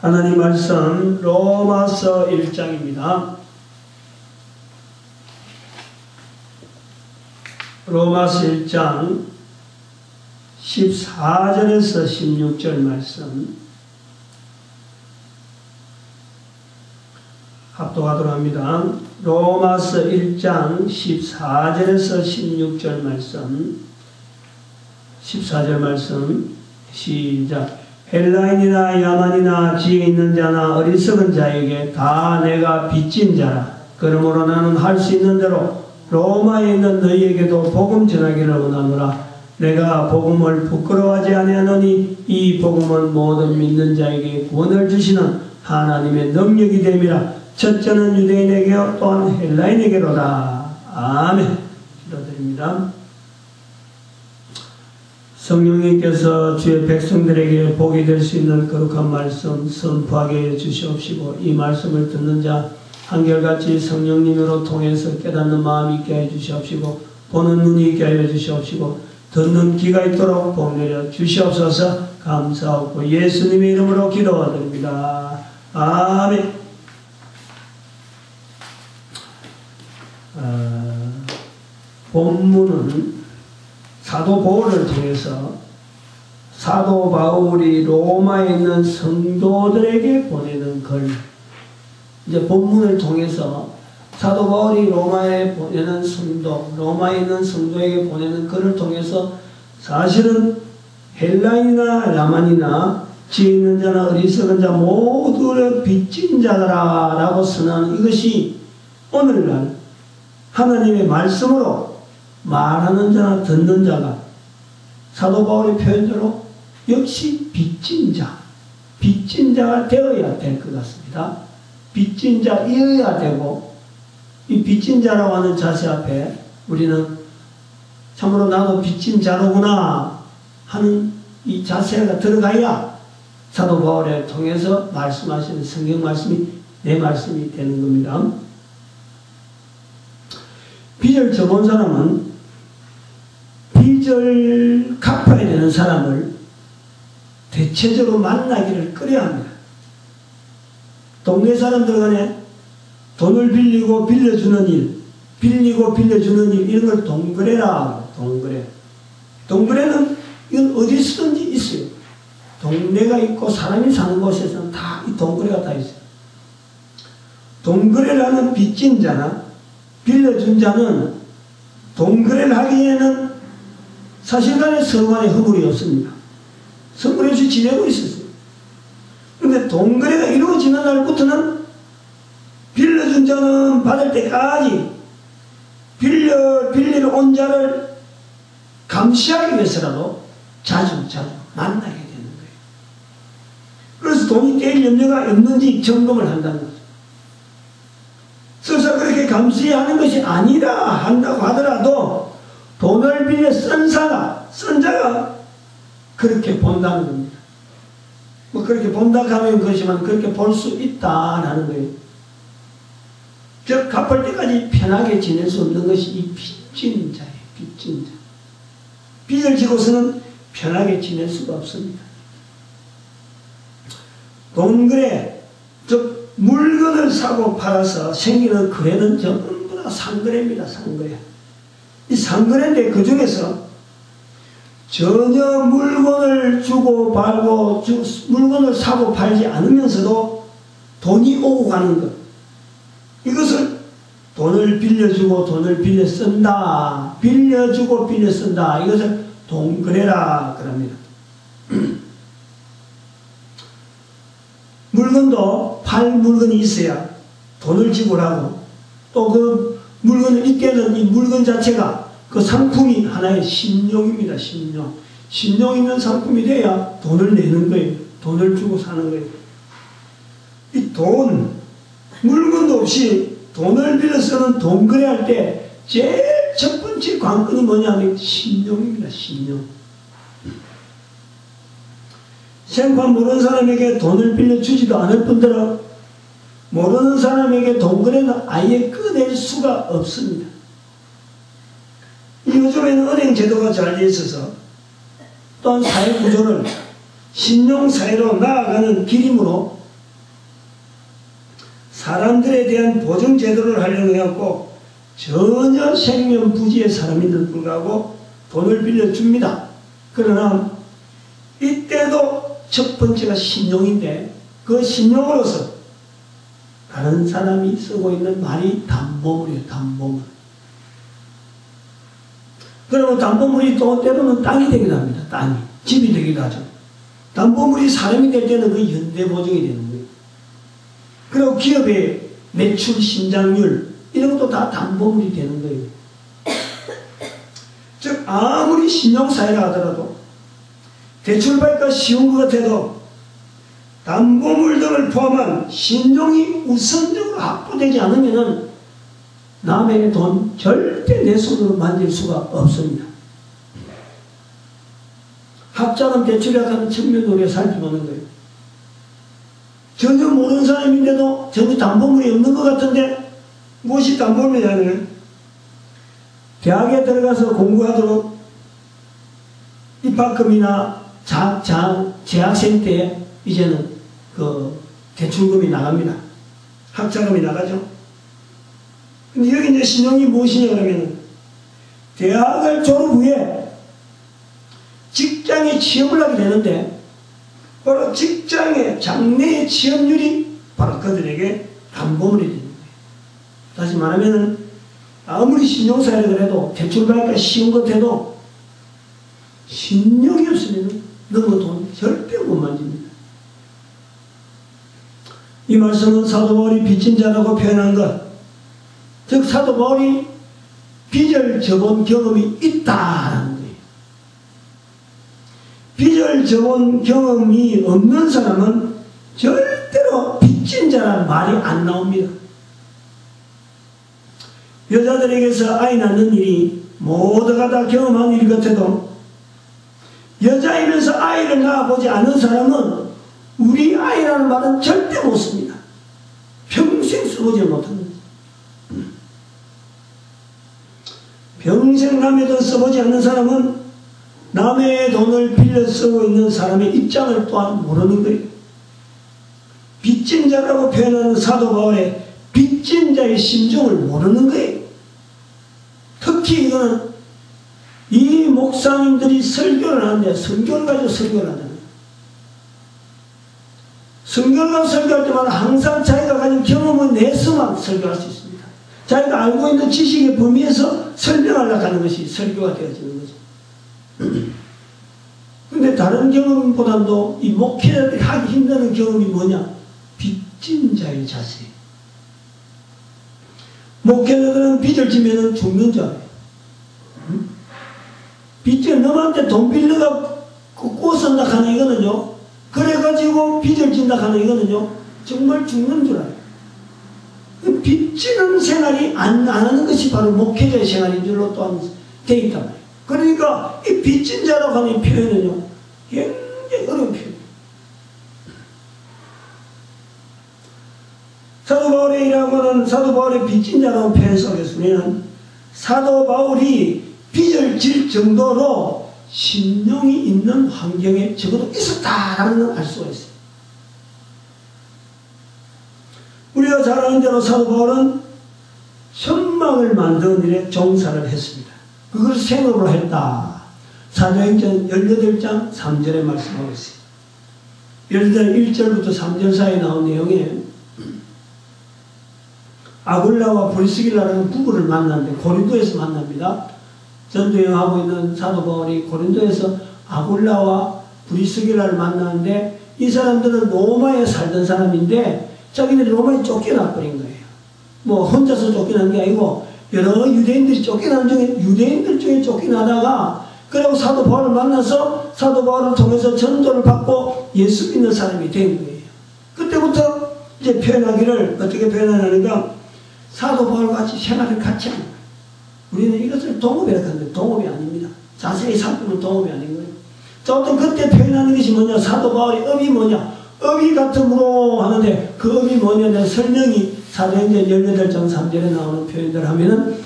하나님 말씀 로마서 1장입니다. 로마서 1장 14절에서 16절 말씀 합독하도록 합니다. 로마서 1장 14절에서 16절 말씀 14절 말씀 시작. 헬라인이나 야만이나 지혜 있는 자나 어리석은 자에게 다 내가 빚진 자라. 그러므로 나는 할 수 있는 대로 로마에 있는 너희에게도 복음 전하기를 원하노라. 내가 복음을 부끄러워하지 아니하노니 이 복음은 모든 믿는 자에게 구원을 주시는 하나님의 능력이 됨이라. 첫째는 유대인에게 또한 헬라인에게로다. 아멘. 기도드립니다. 성령님께서 주의 백성들에게 복이 될 수 있는 거룩한 말씀 선포하게 해 주시옵시고, 이 말씀을 듣는 자 한결같이 성령님으로 통해서 깨닫는 마음이 있게 해 주시옵시고, 보는 눈이 있게 하여 주시옵시고, 듣는 귀가 있도록 복 내려 주시옵소서. 감사하고 예수님의 이름으로 기도드립니다. 아멘. 본문은 사도 바울을 통해서 사도 바울이 로마에 있는 성도들에게 보내는 글, 이제 본문을 통해서 사도 바울이 로마에 보내는 성도, 로마에 있는 성도에게 보내는 글을 통해서 사실은 헬라인이나 야만이나 지혜 있는 자나 어리석은 자 모두를 빚진 자라 라고 선언하는 이것이 오늘날 하나님의 말씀으로 말하는 자나 듣는 자가 사도 바울의 표현대로 역시 빚진 자가 되어야 될 것 같습니다. 빚진 자이어야 되고, 이 빚진 자라고 하는 자세 앞에 우리는 참으로 나도 빚진 자로구나 하는 이 자세가 들어가야 사도 바울을 통해서 말씀하시는 성경 말씀이 내 말씀이 되는 겁니다. 빚을 져본 사람은 빚을 갚아야 되는 사람을 대체적으로 만나기를 꺼려야 합니다. 동네 사람들 간에 돈을 빌리고 빌려주는 일, 빌리고 빌려주는 일, 이런 걸 동거래라. 동거래는 이건 어디서든지 있어요. 동네가 있고 사람이 사는 곳에서는 다 이 동거래가 다 있어요. 동거래라는 빚진 자나 빌려준 자는 동거래를 하기에는 사실간에 서로간에 허물이 없습니다. 서물 없이 지내고 있었어요. 그런데 동거래가 이루어지는 날부터는 빌려준 자는 받을 때까지 빌리러 온 자를 감시하기 위해서라도 자주 만나게 되는 거예요. 그래서 돈이 떼일 염려가 없는지 점검을 한다는 거죠. 설사 그렇게 감시하는 것이 아니라 한다고 하더라도 돈을 빌려 쓴 자가 그렇게 본다는 겁니다. 뭐 그렇게 본다고 하면 그렇지만 그렇게 볼 수 있다라는 거예요. 즉 갚을 때까지 편하게 지낼 수 없는 것이 이 빚진 자예요. 빚진 자. 빚을 지고서는 편하게 지낼 수가 없습니다. 동거래, 즉 물건을 사고 팔아서 생기는 거래는 전부 다 상거래입니다. 상거래. 이 상거래인데 그 중에서 전혀 물건을 주고 팔고 물건을 사고 팔지 않으면서도 돈이 오고 가는 것, 이것을 돈을 빌려주고 돈을 빌려 쓴다, 빌려주고 빌려 쓴다, 이것을 동거래라 그럽니다. 물건도 팔 물건이 있어야 돈을 지불하고, 또 그 물건을 입게는 이 물건 자체가 그 상품이 하나의 신용입니다. 신용 있는 상품이 돼야 돈을 내는 거예요. 돈을 주고 사는 거예요. 이 돈, 물건도 없이 돈을 빌려 쓰는 돈 거래할 때 제일 첫 번째 관건이 뭐냐면 신용입니다. 신용. 생판 모르는 사람에게 돈을 빌려주지도 않을 뿐더러 모르는 사람에게 돈 거래는 아예 꺼낼 수가 없습니다. 요즘에는 은행 제도가 잘 되어 있어서 또한 사회 구조를 신용사회로 나아가는 길이므로 사람들에 대한 보증 제도를 하려고 해갖고 전혀 생명 부지의 사람인데도 불구하고 돈을 빌려줍니다. 그러나 이때도 첫 번째가 신용인데 그 신용으로서 다른 사람이 쓰고 있는 말이 담보물이에요. 담보물. 그러면 담보물이 또 때로는 땅이 되기도 합니다. 땅이. 집이 되기도 하죠. 담보물이 사람이 될 때는 그 연대보증이 되는 거예요. 그리고 기업의 매출 신장률 이런 것도 다 담보물이 되는 거예요. 즉 아무리 신용사회라 하더라도 대출받기가 쉬운 것 같아도 담보물 등을 포함한 신용이 우선적으로 확보되지 않으면 남의 돈 절대 내 손으로 만질 수가 없습니다. 학자금 대출약하는 측면으로 우리가 살펴보는 거예요. 전혀 모르는 사람인데도 전혀 담보물이 없는 것 같은데 무엇이 담보물이냐면 대학에 들어가서 공부하도록 입학금이나 재학생 때 이제는 그 대출금이 나갑니다. 학자금이 나가죠. 근데 여기 이제 신용이 무엇이냐 그러면 대학을 졸업 후에 직장에 취업을 하게 되는데 바로 직장의 장래의 취업률이 바로 그들에게 담보물이 되는 거예요. 다시 말하면 아무리 신용사회라 그래도 대출받기가 쉬운 것 해도 신용이 없으면 너무 돈 절대 못 만집니다. 이 말씀은 사도 바울이 빚진 자라고 표현한 것, 즉 사도 바울이 빚을 져본 경험이 있다라는 거예요. 빚을 져본 경험이 없는 사람은 절대로 빚진 자라는 말이 안 나옵니다. 여자들에게서 아이 낳는 일이 모두가 다 경험한 일 같아도 여자이면서 아이를 낳아보지 않은 사람은 우리 아이라는 말은 절대 못 씁니다. 평생 써보지 못하는 거죠. 평생 남의 돈 써보지 않는 사람은 남의 돈을 빌려 쓰고 있는 사람의 입장을 또한 모르는 거예요. 빚진 자라고 표현하는 사도 바울의 빚진 자의 심정을 모르는 거예요. 특히 이거는 이 목사님들이 설교를 하는데 성경을 가지고 설교를 하잖아요. 성경을 설교할 때마다 항상 자기가 가진 경험을 내서만 설교할 수 있습니다. 자기가 알고 있는 지식의 범위에서 설명하려고 하는 것이 설교가 되어지는 거죠. 근데 다른 경험보다도 이 목회자들이 하기 힘든 경험이 뭐냐? 빚진 자의 자세. 목회자들은 빚을 지면 죽는 자예요. 빚을 너한테 돈 빌려가 꾸어 쓴다 하는 이거는요, 그래가지고 빚을 진다 하는 이거는요, 정말 죽는 줄 알아요. 빚지는 생활이 안 하는 것이 바로 목회자의 생활인 줄로 또한 되어 있단 말이에요. 그러니까 이 빚진 자라고 하는 표현은요, 굉장히 어려운 표현이에요. 사도 바울의 일하고 하는 사도 바울의 빚진 자라는 표현 속에서 우리는 사도 바울이 빚을 질 정도로 신용이 있는 환경에 적어도 있었다라는 걸 알 수가 있어요. 우리가 잘 아는 대로 사도 바울은 천막을 만드는 일에 종사를 했습니다. 그걸 생업으로 했다. 사도행전 18장 3절에 말씀하고 있어요. 예를 들어 1절부터 3절 사이에 나온 내용에 아굴라와 브리스길라라는 부부를 만났는데 고린도에서 만납니다. 전도여행하고 있는 사도 바울이 고린도에서 아굴라와 브리스길라를 만나는데 이 사람들은 로마에 살던 사람인데 자기들이 로마에 쫓겨나 버린 거예요. 뭐 혼자서 쫓겨난 게 아니고 여러 유대인들이 쫓겨난 중에 유대인들 중에 쫓겨나다가 그리고 사도 바울을 만나서 사도 바울을 통해서 전도를 받고 예수 믿는 사람이 된 거예요. 그때부터 이제 표현하기를 어떻게 표현하냐니까 사도 바울과 같이 생활을 같이 하는 거예요. 우리는 이것을 동업이라고 하는데 동업이 아닙니다. 자세히 살피면 동업이 아닌 거예요. 자, 어떤 그때 표현하는 것이 뭐냐? 사도 바울의 업이 뭐냐? 업이 같음으로 하는데 그 업이 뭐냐면 설명이 사도행전 18장 3절에 나오는 표현들 하면은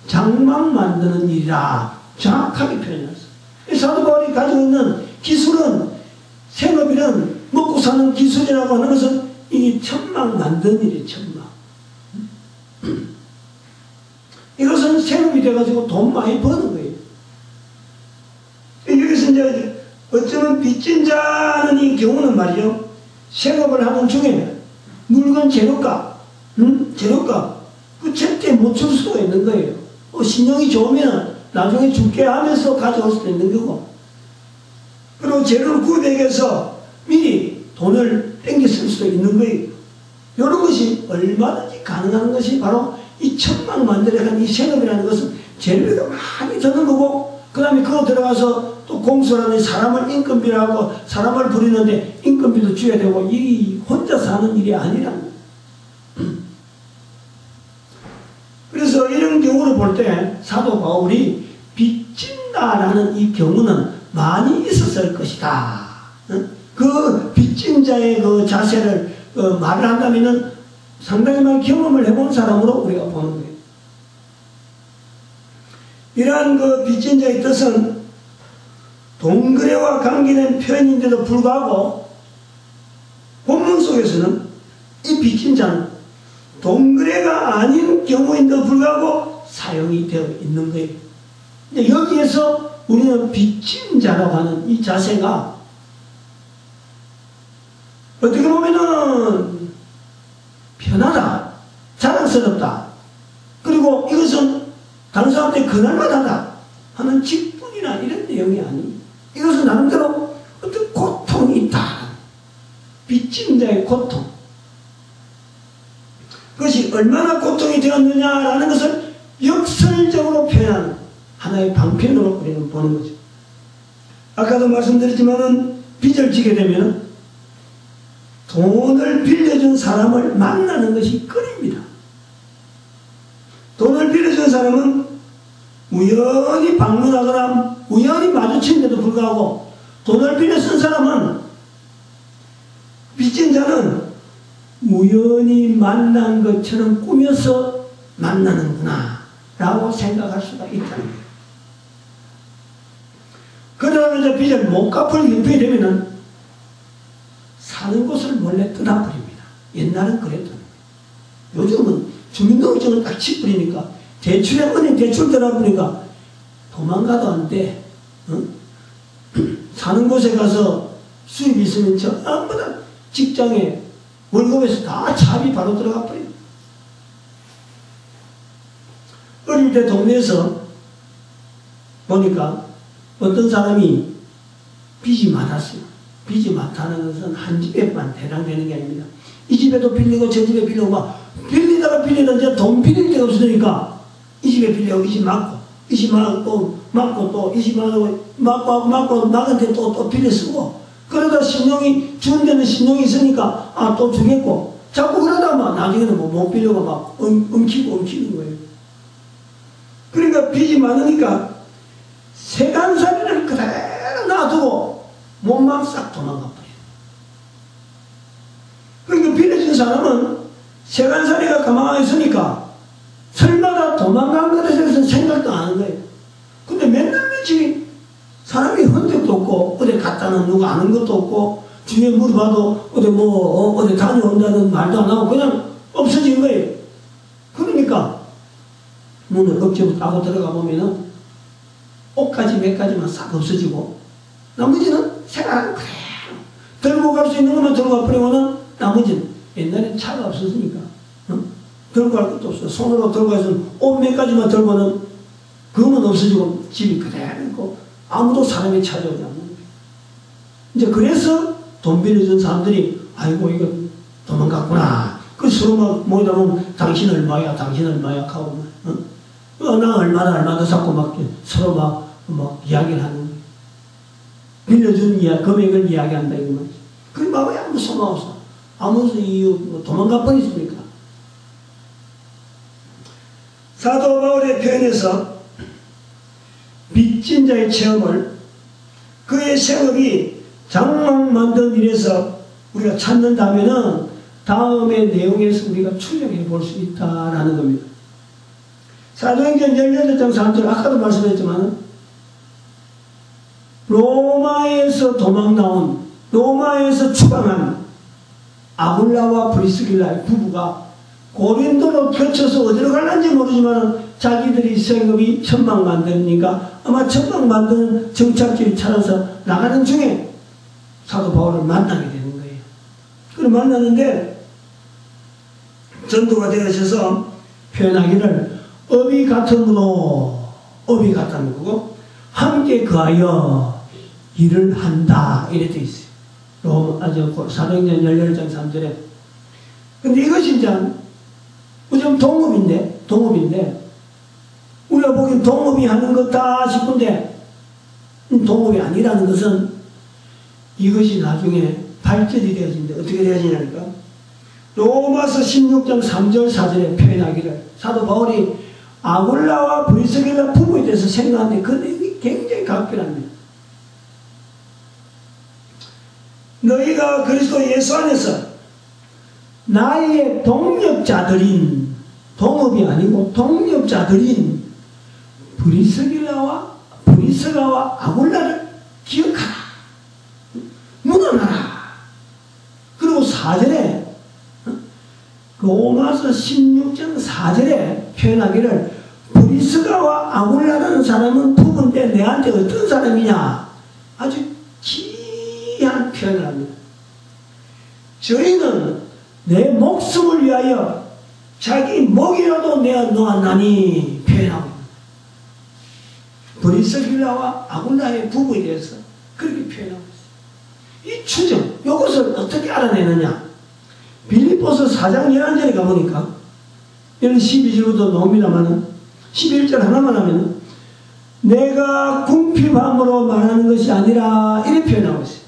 장막 만드는 일이라 정확하게 표현했어요. 사도 바울이 가지고 있는 기술은 생업이란 먹고 사는 기술이라고 하는 것은 이게 천막 만든 일이에요. 천막. 이것은 세금이 돼가지고 돈 많이 버는 거예요. 여기서 이제 어쩌면 빚진 자는 이 경우는 말이죠. 세금을 하는 중에 물건 재료값, 재료값, 그 절대 못 줄 수가 있는 거예요. 신용이 좋으면 나중에 줄게 하면서 가져올 수도 있는 거고. 그리고 재료를 구입해서 미리 돈을 땡겨 쓸 수도 있는 거예요. 이런 것이 얼마든지 가능한 것이 바로 이 천막 만들어간 이 세금이라는 것은 재료가 많이 드는 거고, 그 다음에 그거 들어가서 또 공수라는 사람을 인건비라고 사람을 부리는데 인건비도 줘야 되고, 이 혼자서 하는 일이 아니라는 거예요. 그래서 이런 경우를 볼 때 사도 바울이 빚진다라는 이 경우는 많이 있었을 것이다. 그 빚진 자의 그 자세를 말을 한다면은 상당히 많이 경험을 해본 사람으로 우리가 보는 거예요. 이러한 그 빚진 자의 뜻은 동거래와 관계된 표현인데도 불구하고 본문 속에서는 이 빚진 자는 동거래가 아닌 경우인데도 불구하고 사용이 되어 있는 거예요. 근데 여기에서 우리는 빚진 자라고 하는 이 자세가 어떻게 보면은 편하다, 자랑스럽다, 그리고 이것은 다른 사람한테 그날만하다 하는 직분이나 이런 내용이 아니에요. 이것은 나름대로 어떤 고통이 있다. 빚진 자의 고통. 그것이 얼마나 고통이 되었느냐라는 것을 역설적으로 표현하는 하나의 방편으로 우리는 보는 거죠. 아까도 말씀드렸지만은 빚을 지게 되면 돈을 빌려준 사람을 만나는 것이 끓입니다. 돈을 빌려준 사람은 우연히 방문하거나 우연히 마주친데도 불구하고 돈을 빌려준 사람은 빚진 자는 우연히 만난 것처럼 꾸며서 만나는구나 라고 생각할 수가 있다는 거예요. 그러나 이제 빚을 못 갚을 형편이 되면은 사는 곳을 몰래 떠나버립니다. 옛날은 그랬던 거예요. 요즘은 주민등록증을 딱 치버리니까 대출에 은행 대출 떠나버리니까 도망가도 안 돼. 사는 곳에 가서 수입이 있으면 전부 다 직장에 월급에서 다 차비 바로 들어가 버립니다. 어릴 때 동네에서 보니까 어떤 사람이 빚이 많았어요. 빚이 많다는 것은 한 집에만 해당되는 게 아닙니다. 이 집에도 빌리고 저 집에 빌리고 막 빌리다가 이제 돈 빌릴 데가 없으니까 이 집에 빌리고 이 집 막고 이 집 막고 또 이 집 막고 막은데 또 빌려 쓰고, 그러다 신용이 주는 데는 신용이 있으니까 또 주겠고, 자꾸 그러다 막 나중에는 못 빌려고 막 엉키는 거예요. 그러니까 빚이 많으니까 세간살이를 그대로 놔두고 몸만 싹 도망가 버려요. 그러니까 빌려준 사람은 세간살이가 가만히 있으니까 설마다 도망간 것에 대해서 생각도 안 하는 거예요. 근데 맨날 며칠 사람이 흔적도 없고 어디 갔다는 누가 아는 것도 없고 주위에 물어봐도 어디 다녀온다는 말도 안 하고 그냥 없어진 거예요. 그러니까 문을 억지로 따고 들어가 보면은 옷가지 몇 가지만 싹 없어지고 나머지는 생활은 그래 들고 갈 수 있는 것만 들고 가버리고는 나머지는 옛날에 차가 없었으니까 들고 갈 것도 없어. 손으로 들고 가서 옷 몇 가지만 들고는 그거만 없어지고 집이 그대로 있고 아무도 사람이 찾아오지 않는 거예요. 이제 그래서 돈 빌려준 사람들이 아이고 이거 도망갔구나. 그 서로 막 모이다 보면 당신 얼마야 하고 나 얼마나 샀고 막 서로 막 이야기를 하는 거예요. 빌려준 금액을 이야기한다 이거 말이지. 그 마음에 아무 소망 없어. 아무 이유 도망가 버리십니까? 사도 바울의 표현에서 빚진 자의 체험을 그의 생업이 장막 만든 일에서 우리가 찾는다면은 다음의 내용에서 우리가 추정해 볼 수 있다라는 겁니다. 사도행전 18장 3절 아까도 말씀했지만 로마에서 도망 나온 로마에서 추방한 아굴라와 브리스길라의 부부가 고린도로 거쳐서 어디로 갈는지 모르지만 자기들이 생업이 천막 만드니까 아마 천막 만드는 정착지를 찾아서 나가는 중에 사도 바울을 만나게 되는 거예요. 그걸 만났는데 전도가 되어셔서 표현하기를 업이 같으므로, 업이 같다는 거고 함께 거하여 일을 한다 이래 돼 있어요. 사도행전 18장 3절에. 근데 이것이 이제 요즘 동업인데 우리가 보기엔 동업이 하는 거다 싶은데 동업이 아니라는 것은 이것이 나중에 발전이 되어진다. 어떻게 되어지냐니까 로마서 16장 3절 4절에 표현하기를 사도 바울이 아굴라와 브리스길라 부부에 대해서 생각하는데 그 내용이 굉장히 각별합니다. 너희가 그리스도 예수 안에서 나의 동력자들인, 동업이 아니고 동력자들인 브리스가와 아굴라를 기억하라. 문안하라. 그리고 4절에 로마서 16장 4절에 표현하기를 브리스가와 아굴라라는 사람은 부부인데 내한테 어떤 사람이냐 아주 기이한 표현을 합니다. 저희는 내 목숨을 위하여 자기 목이라도 내어 놓았나니 표현하고 있습니다. 브리스길라와 아굴라의 부부에 대해서 그렇게 표현하고 있습니다. 이 추정, 이것을 어떻게 알아내느냐? 빌립보서 4장 11절에 가보니까 이런 12절부터 나옵니다만 11절 하나만 하면 내가 궁핍함으로 말하는 것이 아니라 이렇게 표현하고 있어요.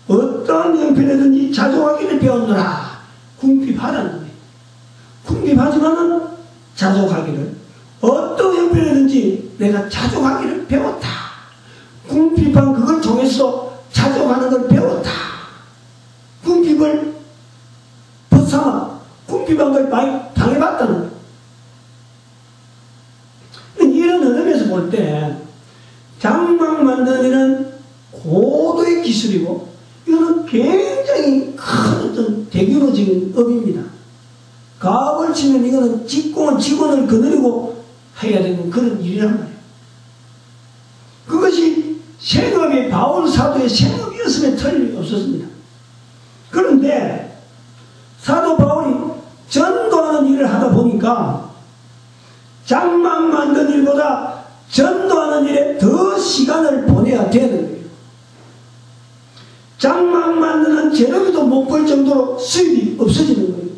어떤 형편이든지 자족하기를 배웠노라. 궁핍하다는 거예요. 궁핍하지만은 자족하기를, 어떤 형편이든지 내가 자족하기를 배웠다. 궁핍한 그걸 통해서 자족하는 걸 배웠다. 궁핍을 벗삼아 궁핍한 걸 많이 당해봤다는 거예요. 이런 흐름에서 볼 때 장막 만드는 일은 고도의 기술이고 이거는 굉장히 큰 어떤 대규모적인 업입니다. 가업을 치면 이거는 직원을 거느리고 해야 되는 그런 일이란 말이에요. 그것이 생업이 바울 사도의 생업이었음에 틀림이 없었습니다. 그런데 사도 바울이 전도하는 일을 하다 보니까 장막 만드는 일보다 전도하는 일에 더 시간을 보내야 되는 거예요. 장막 만드는 재료비도 못 벌 정도로 수입이 없어지는 거예요.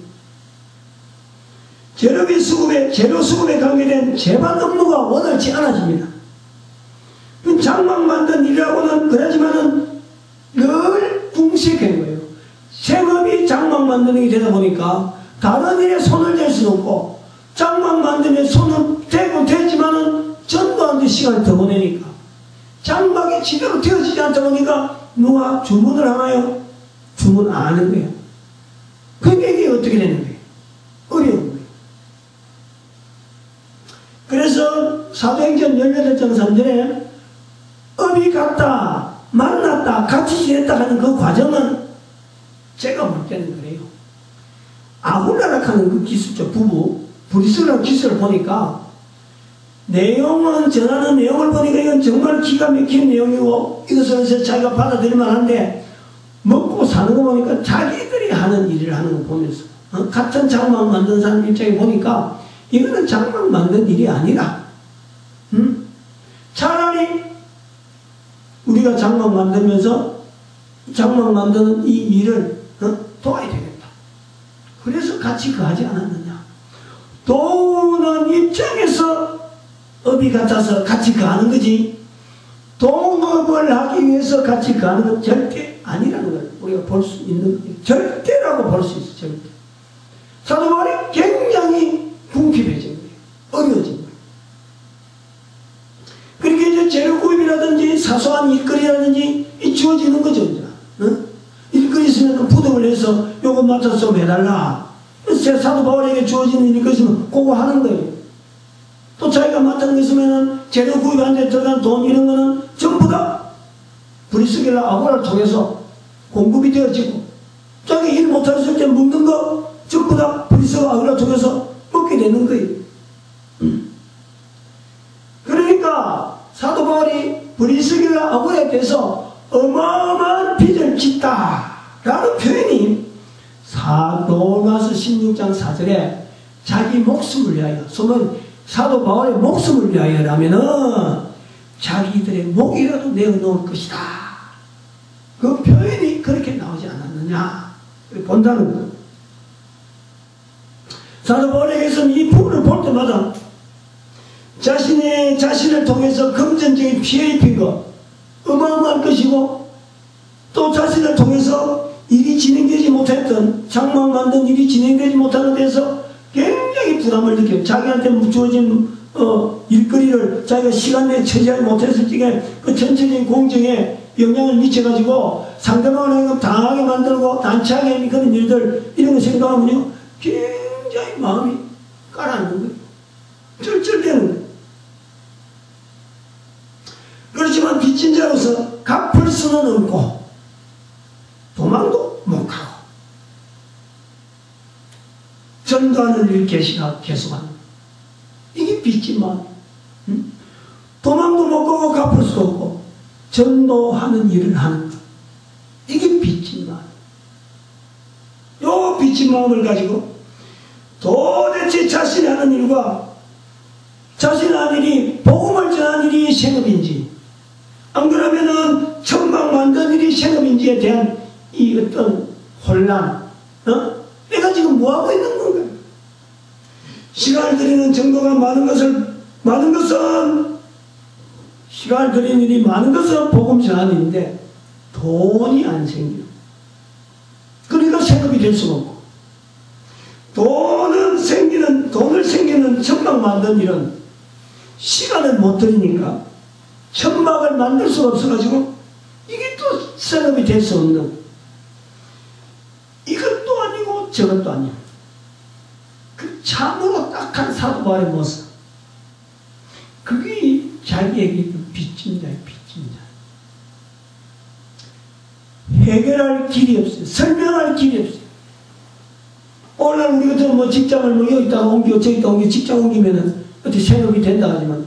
재료 수급에 관계된 재반 업무가 원활치 않아집니다. 장막 만드는 일이라고는 그러지만은 늘 궁색한 거예요. 생업이 장막 만드는 게 되다 보니까 다른 일에 손을 댈 수는 없고 장막 만드는 손은 대고 되지만은 전도하는데 시간을 더 보내니까 장막이 제대로 되어지지 않다 보니까 누가 주문을 하나요? 주문 안 하는 거예요. 그러니까 이게 어떻게 되는 거예요? 어려운 거예요. 그래서 사도행전 18장 3절에 업이 같다, 만났다, 같이 지냈다 하는 그 과정은 제가 볼 때는 그래요. 아굴라라 하는 그 기술적 부부, 브리스라는 기술을 보니까 내용은 전하는 내용을 보니까 이건 정말 기가 막힌 내용이고 이것을 자기가 받아들일만 한데 먹고 사는 거 보니까 자기들이 하는 일을 하는 거 보면서 같은 장막 만든 사람 입장에 보니까 이거는 장막 만든 일이 아니라 차라리 우리가 장막 만들면서 장막 만드는 이 일을 도와야 되겠다. 그래서 같이 거하지 않았느냐. 도우는 입장에서 업이 같아서 같이 거하는 거지 동업을 하기 위해서 같이 거하는 건 절대 아니라는 걸 우리가 볼 수 있는 거예요. 절대라고 볼 수 있어요. 절대. 사도 바울이 굉장히 궁핍해진 거예요. 어려워진 거예요. 그렇게 이제 재료 구입이라든지 사소한 일거리라든지 이 주어지는 거죠. 이제. 일거리 있으면 부담을 해서 요거 맡아서 좀 해달라. 그래서 사도 바울에게 주어지는 일거리 있으면 그거 하는 거예요. 또 자기가 맡은 게 있으면 재료 구입하는 데 들어간 돈 이런 거는 전부 다 브리스길라 아굴라를 통해서 공급이 되어지고 자기 일 못했을 때 먹는 거 전부 다 브리스가 아울러 통해서 먹게 되는 거예요. 그러니까 사도 바울이 브리스길라 아굴에 대해서 어마어마한 빚을 짓다 라는 표현이 로마서 16장 4절에 자기 목숨을 위하여, 소문 사도 바울의 목숨을 위하여라면은 자기들의 목이라도 내어놓을 것이다. 그 표현이 그렇게 나오지 않았느냐 본다는 거예요. 사도 바울에게서는 이 부분을 볼 때마다 자신을 통해서 금전적인 피해 입힌 것 어마어마한 것이고, 또 자신을 통해서 일이 진행되지 못했던, 장막 만든 일이 진행되지 못하는 데서 굉장히 부담을 느껴요. 자기한테 주어진 일거리를 자기가 시간 내에 처리하지 못했을 적에 그 전체적인 공정에 영향을 미쳐가지고 상대방을 당하게 만들고 난처하게 하는 그런 일들, 이런 거 생각하면요 굉장히 마음이 가라앉는 거예요. 쩔쩔대는 거예요. 그렇지만 빚진 자로서 갚을 수는 없고 도망도 못 가고 전도하는 일 계속하는 이게 빚진 마음. 도망도 못 가고 갚을 수도 없고 전도하는 일을 하는 것, 이게 빚진 마음. 요 빚진 마음을 가지고 도대체 자신이 하는 일과 자신이 하는 일이 복음을 전하는 일이 생업인지, 안 그러면은 천막 만든 일이 생업인지에 대한 이 어떤 혼란, 내가 지금 뭐하고 있는 건가? 시간을 들이는 정도가 많은 것은 시간을 들이는 일이 많은 것은 복음 전하는 일인데 돈이 안 생겨. 그러니까 생업이 될 수가 없고, 돈을 생기는 천막 만든 일은 시간을 못 들이니까 천막을 만들 수가 없어가지고 이게 또 생업이 될 수 없는, 이것도 아니고 저것도 아니고, 그 참으로 딱한 사도 바울의 모습, 그게 자기에게 빚진 자예요. 빚진 자. 해결할 길이 없어요. 설명할 길이 없어요. 오늘 우리 같은 직장을 여기다가 옮겨 저기다 옮겨 직장 옮기면은 어떻게 생업이 된다 하지만,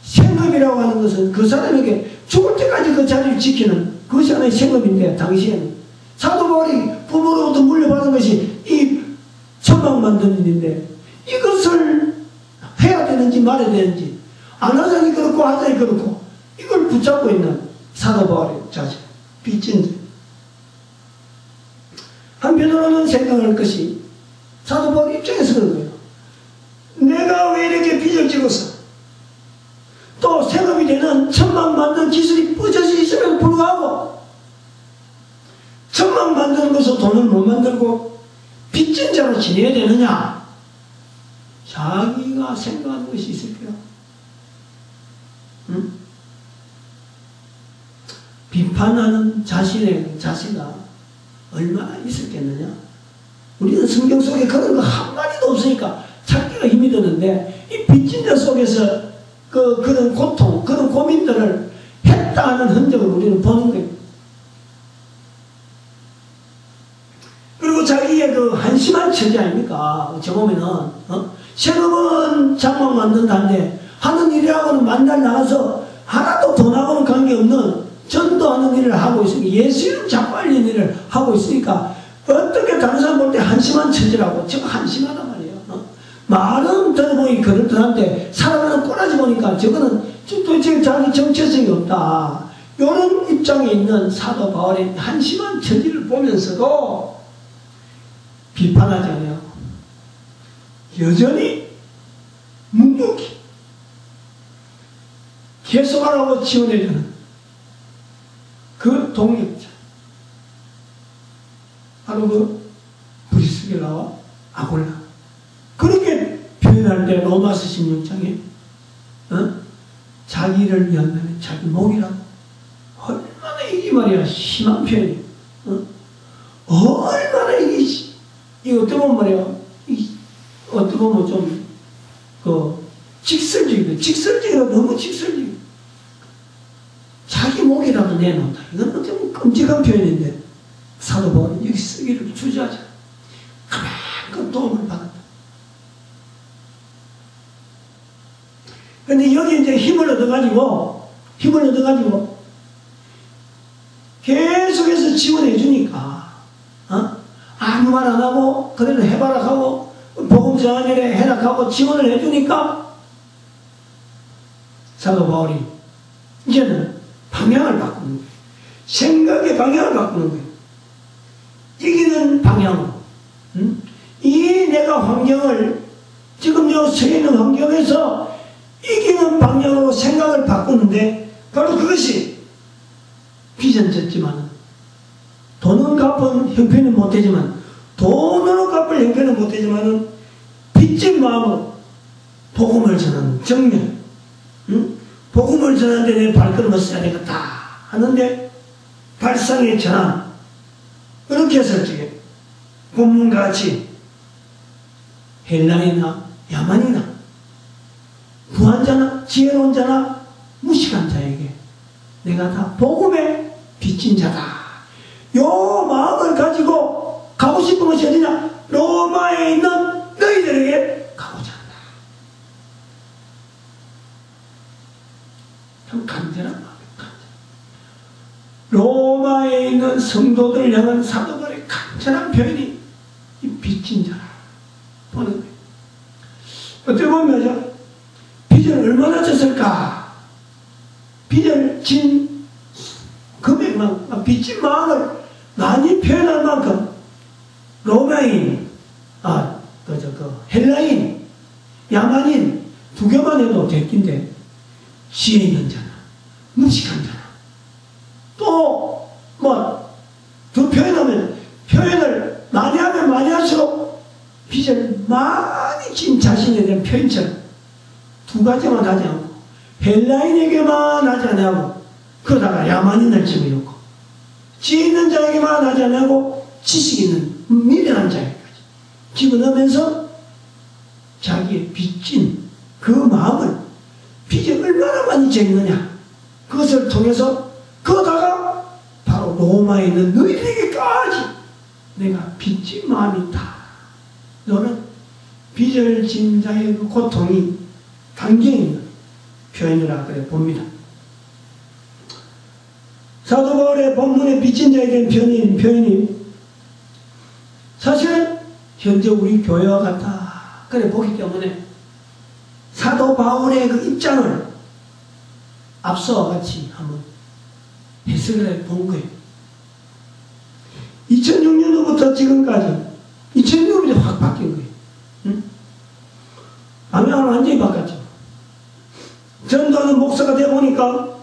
생업이라고 하는 것은 그 사람에게 죽을 때까지 그 자리를 지키는 그것이 하나의 생업인데, 당시에는 사도 바울이 부모로부터 물려받은 것이 이 천막 만드는 일인데, 이것을 해야 되는지 말아야 되는지, 안 하자니 그렇고 하자니 그렇고, 이걸 붙잡고 있는 사도 바울의 자세, 빚진 자. 한편으로는 생각할 것이 사도 바울 입장에서 그런 거예요. 내가 왜 이렇게 빚을 지고서 또 생업이 되는 천막 만드는 기술이 뿌려져 있음에도 불구하고 천막 만드는 것으로 돈을 못 만들고 빚진 자로 지내야 되느냐? 자기가 생각하는 것이 있을까요? 응? 비판하는 자신의 자세가 얼마나 있었겠느냐? 우리는 성경 속에 그런 거 한마디도 없으니까 찾기가 힘이 드는데, 이 빚진 자 속에서 그런 고통, 그런 고민들을 했다 하는 흔적을 우리는 보는 거예요. 그리고 자기의 그 한심한 처지 아닙니까? 어찌 보면은, 생업은 장막 만든다는데 하는 일이라고는 만날 나가서 하나도 돈하고는 관계없는 전도하는 일을 하고 있으니까, 예수 이름 자꾸 알리는 일을 하고 있으니까 어떻게 다른 사람 볼 때 한심한 처지라고, 저 한심하단 말이에요. 말은 들어보니 그렇던데 살아가는 꼬라지 보니까 저거는 도대체 자기 정체성이 없다. 이런 입장에 있는 사도 바울의 한심한 처지를 보면서도 비판하지 않아요. 여전히 묵묵히 계속하라고 지원해주는 그 동력자, 바로 그 브리스길라와 아굴라. 그렇게 표현할 때 로마서 16장에 자기를 위한다면 자기 목이라고, 얼마나 이게 말이야 심한 표현이에요. 얼마나 이게 어떻게 보면 말이야, 어떻게 보면 좀 직설적이다. 너무 직설적이다. 자기 목이라도 내놓는다. 이건 어떻게 보면 끔찍한 표현인데 사도 바울은 여기 쓰기를 주저하잖아. 그만큼 도움을 받았다. 근데 여기 이제 힘을 얻어가지고 계속해서 지원해 주니까, 아무 말 안 하고, 그대로 해봐라 하고, 복음 전하는 일에 해락하고 지원을 해 주니까, 사도 바울이 이제는 방향을 바꾸는 거예요. 생각의 방향을 바꾸는 거예요. 이기는 방향으로. 이 내가 환경을, 지금 여기 서 있는 환경에서 이기는 방향으로 생각을 바꾸는데, 바로 그것이 비전졌지만, 돈은 갚은 형편은 못되지만, 돈으로 갚을 형편은 못되지만, 빚진 마음으로 복음을 전하는 정면, 복음을 전하는데 내 발걸음을 써야 되겠다 하는데, 발상의 전환, 그렇게 했을 적에 본문과 같이 헬라이나 야만이나 부한 자나 지혜로운 자나 무식한 자에게 내가 다 복음에 빚진 자다. 요 마음을 가지고 가고 싶은 것이 어디냐? 로마에 있는 너희들에게 가고자 한다. 참 간절한 마음이에요. 로마에 있는 성도들을 향한 사도 바울의 간절한 표현이 이 빚진 자라 보는 거예요. 어떻게 보면 빚을 얼마나 졌을까? 빚을 진 금액만, 빚진 마음을 많이 표현할 만큼 로마인, 헬라인, 야만인 두 개만 해도 됐긴데, 지혜 있는 자나 무식한 자나 또 더 표현을 많이 하면 많이 할수록 빚을 많이 진 자신에 대한 표현처럼 두 가지만 하지 않고 헬라인에게만 하지 않고 그러다가 야만인을 집어넣고 지혜 있는 자에게만 하지 않고 지식 있는 미련한 자에게까지 집어넣으면서 자기의 빚진 그 마음을 빚을 얼마나 많이 졌느냐 그것을 통해서 그러다가 바로 로마에 있는 너희들에게까지 내가 빚진 마음이 있다. 너는 빚을 진 자의 그 고통이 단계에 있는 표현이라 그래 봅니다. 사도 바울의 본문에 빚진 자에 대한 표현이 사실은 현재 우리 교회와 같다 그래 보기 때문에 사도 바울의 그 입장을 앞서와 같이 한번 해석을 해본 거예요. 2006년도부터 지금까지 2006년에 확 바뀐 거예요. 방향을 완전히 바꿨죠. 전도하는 목사가 되어보니까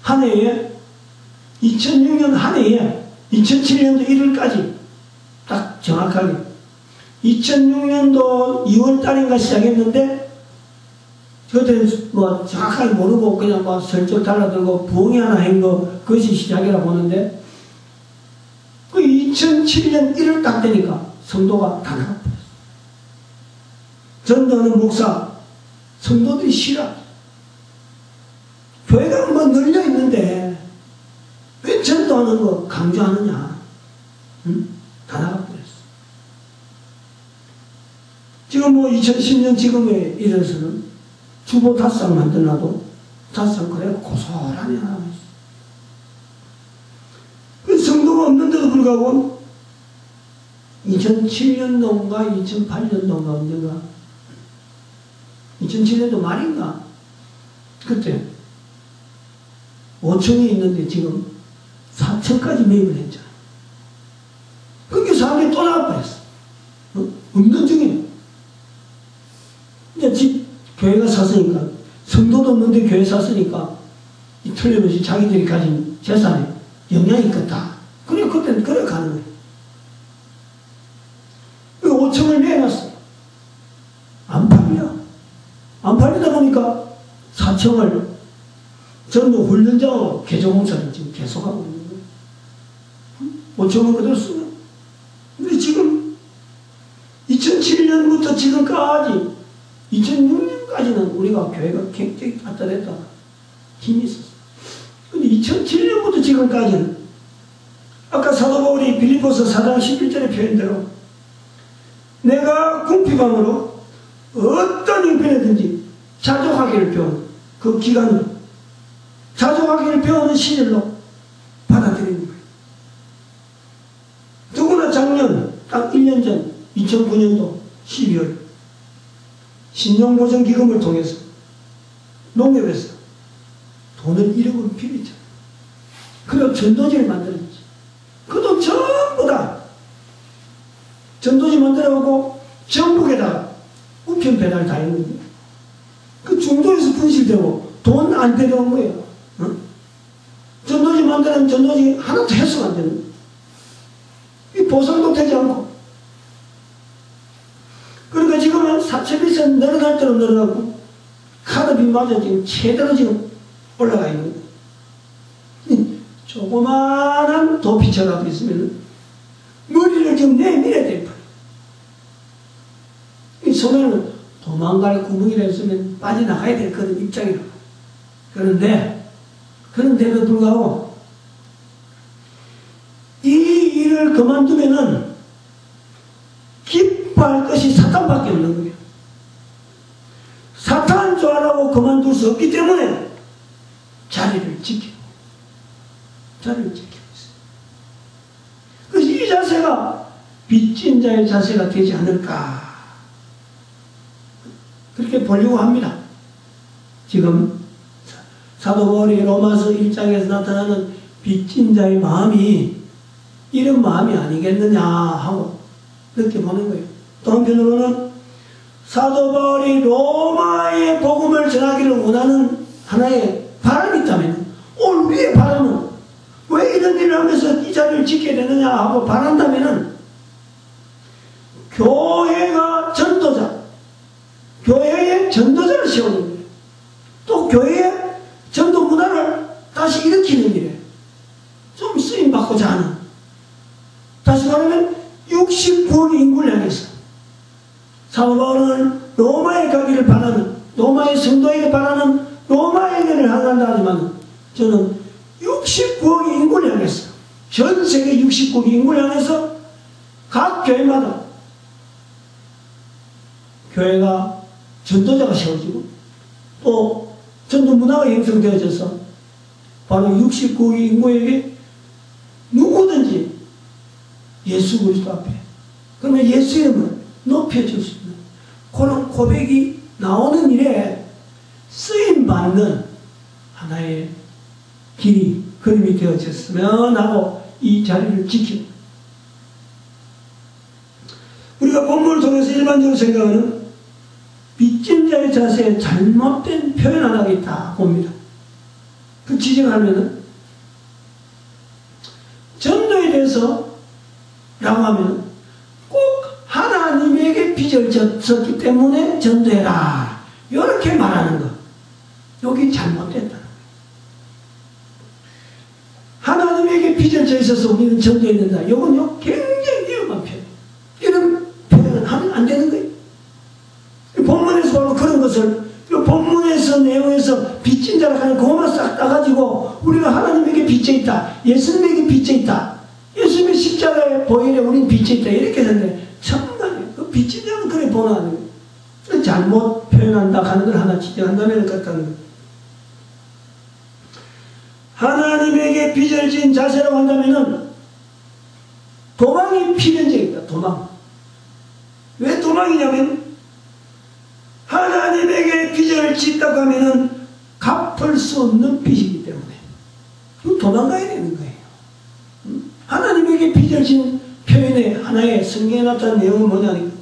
한 해에 2006년 한 해에 2007년도 1월까지 딱 정확하게 2006년도 2월달인가 시작했는데 그때는 정확하게 모르고 그냥 슬쩍 달라들고 부흥이 하나 한 거 그것이 시작이라 보는데 그 2007년 1월 딱 되니까 성도가 다 나가버렸어요. 전도하는 목사 성도들이 싫어. 교회가 널려 있는데 왜 전도하는 거 강조하느냐. 다 나가버렸어. 지금 2010년 지금에 이래서는 주보 닷상 만들어놔도 닷상 그래 고스란히 하고 있어. 그 성도가 없는데도 불구하고 2007년도인가 2008년도인가 언젠가 2007년도 말인가 그때 5천이 있는데 지금 4천까지 매입을 했잖아. 그게 사람이 또 나와버렸어. 없는 중에 이제 교회가 샀으니까 성도도 없는데 교회 샀으니까 이 틀림없이 자기들이 가진 재산에 영향이 있겠다. 그래 그때는 그래 가는 거예요. 5천을 내놨어. 안 팔려. 안 팔리다 보니까 4천을 전부 훈련자로 개조공사를 지금 계속하고 있는 거예요. 5천을 그대로 쓰면. 근데 지금 2007년부터 지금까지 2006년까지는 우리가 교회가 굉장히 발달했다. 힘이 있었어. 근데 2007년부터 지금까지는 아까 사도 바울이 빌립보서 4장 11절의 표현대로 내가 궁핍함으로 어떤 형편이든지 자족하기를 배우는 그 기간으로 자족하기를 배우는 시절로 받아들이는 거예요. 누구나 작년 딱 1년 전 2009년도 12월 신용보전기금을 통해서 농협에서 돈을 1억 원 빌리죠. 그리고 전도지를 만들었지. 그 돈 전부 다 전도지 만들어갖고 전국에다가 우편 배달 다 했는데 그 중도에서 분실되고 돈 안 데려온 거예요. 어? 전도지 만드는 전도지 하나도 해소가 안 되는 거예요. 이 보상도 되지 않고. 그러니까 지금은 사채빚은 늘어날 대로 늘어나고 카드빚마저 지금 최대로 지금 올라가 있는 거예요. 조그마한 도피처라도 있으면 머리를 지금 내밀어야 될 거예요. 이 소매는 도망갈 구멍이라 있으면 빠져나가야 될 그런 입장이라고. 그런데도 불구하고 이 일을 그만두면은 기뻐할 것이 사탄밖에 없는 거예요. 사탄 좋아하라고 그만둘 수 없기 때문에 자리를 지키고 있어요. 그래서 이 자세가 빚진 자의 자세가 되지 않을까 그렇게 보려고 합니다. 지금 사도 바울이 로마서 1장에서 나타나는 빚진 자의 마음이 이런 마음이 아니겠느냐 하고 느껴보는 거예요. 또 한편으로는 사도 바울이 로마의 복음을 전하기를 원하는 하나의 바람이 있다면 우리의 바람은 왜 이런 일을 하면서 이 자리를 지켜야 되느냐 하고 바란다면은 교회가 전도자, 교회의 전도자를 세우는 거예요. 또 교회의 전도 문화를 다시 일으키는 일에 좀 쓰임받고자 하는, 다시 말하면 69억 인구를 향해서 사도 바울은 로마에 가기를 바라는, 로마의 성도에게 바라는 로마에게를 향한다 하지만 저는 69억 인구를 향해서, 전 세계 69억 인구를 향해서 각 교회마다 교회가 전도자가 세워지고 또 전도 문화가 형성되어져서 바로 69억 인구에게 누구든지 예수 그리스도 앞에 그러면 예수 이름을 높여줄 수 있는 그런 고백이 나오는 일에 쓰임받는 하나의 길이, 그림이 되어졌으면 하고 이 자리를 지킵니다. 우리가 본문을 통해서 일반적으로 생각하는 빚진 자의 자세에 잘못된 표현 하나가 있다 봅니다. 그 지적하면은 전도에 대해서 라고 하면 꼭 하나님에게 빚을 졌기 때문에 전도해라 이렇게 말하는 것, 여기 잘못됐다. 하나님에게 빚을 져 있어서 우리는 전도해야 된다. 이건 굉장히 위험한 표현. 이런 표현은 하면 안 되는 거예요. 본문에서 바로 그런 것을, 본문에서 내용에서 빚진 자라 하는 그것만 싹 따가지고 우리가 하나님에게 빚져 있다, 예수님에게 빚져 있다, 예수님의 십자가의 보혈에 우리는 빚져 있다 이렇게 했는데 참나요. 그 빚진 자는 그래 보는 거예요. 잘못 표현한다 하는 걸 하나 지적한다면 같다는 거예요. 하나님에게 빚을 진 자세라고 한다면은 도망이 필연적이다. 도망. 왜 도망이냐면 하나님에게 빚을 짓다고 하면은 갚을 수 없는 빚이기 때문에 도망가야 되는 거예요. 하나님에게 빚을 진 표현의 하나의 성경에 나타난 내용은 뭐냐니까